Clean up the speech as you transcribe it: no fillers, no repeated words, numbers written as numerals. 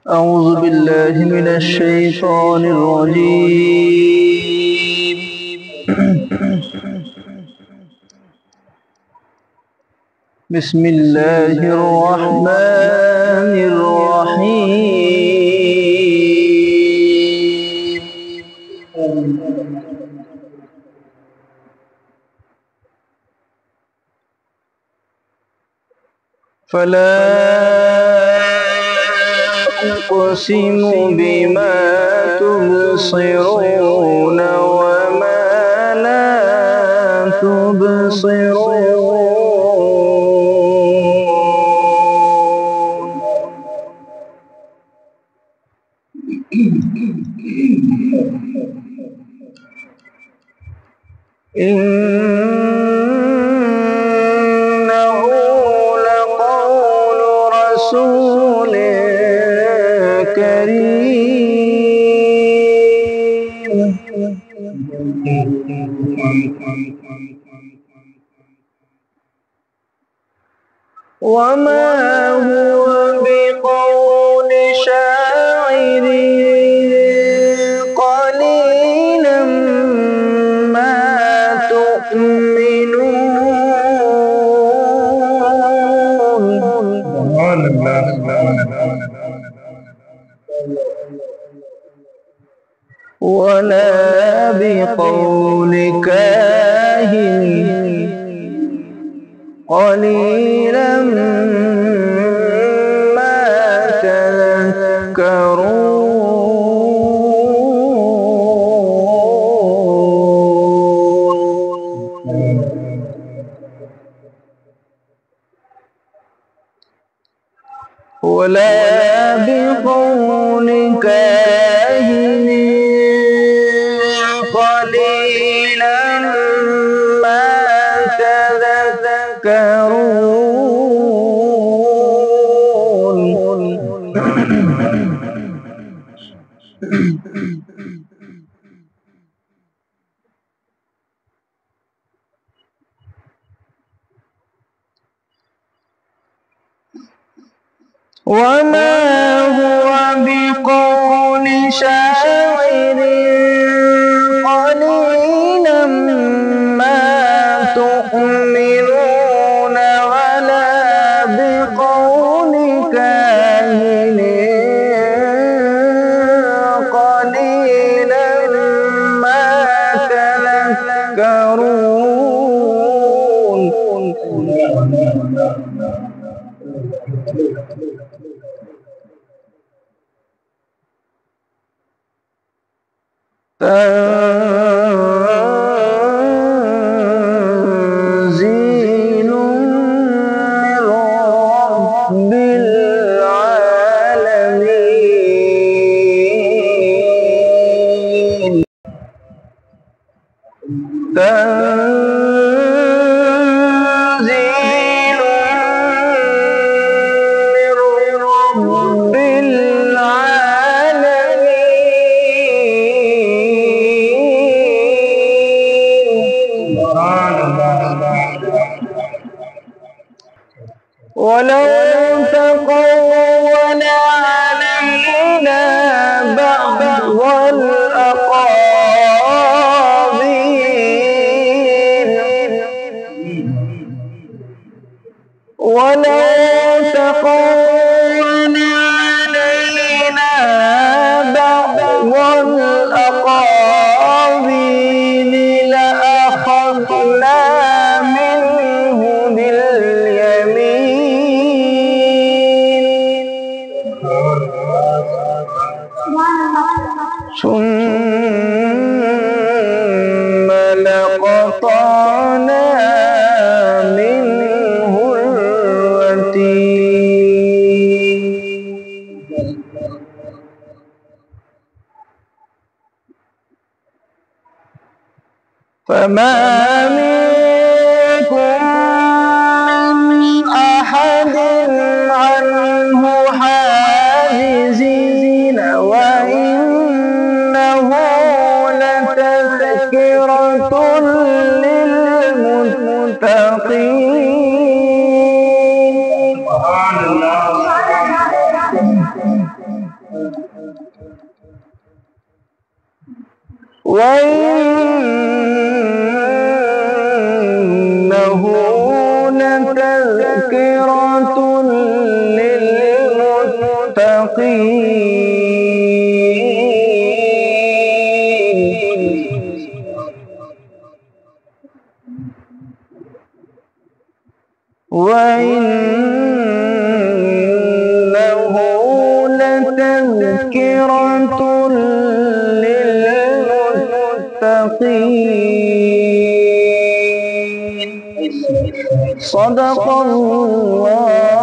أعوذ بالله من الشيطان الرجيم. بسم الله الرحمن الرحيم. فلا أقسم بما تبصرون وما لا تبصرون. إنه لقول رسول كريم وما هو بقول شاعر قليلا ما تؤمنون ولا بقول كاهن قليلا ما تذكرون. ولا بقول كاهن قليلا ما تذكرون. وما هو بقول شاعر قليلا ما تؤمنون ولا بقول كاهن قليلا ما تذكرون. تنزيل من رب العالمين. تنزيل من رب ولو تقول علينا بعض الأقاويل ولو تقول علينا بعض الأقاويل لأخذنا منه ثم لقطعنا منه الوتين. فما منكم من أحد عنه حاجزين وإنه لتذكرة للمتقين. وإنه لتذكرة للمتقين وإنه لتذكرة للمتقين صدق الله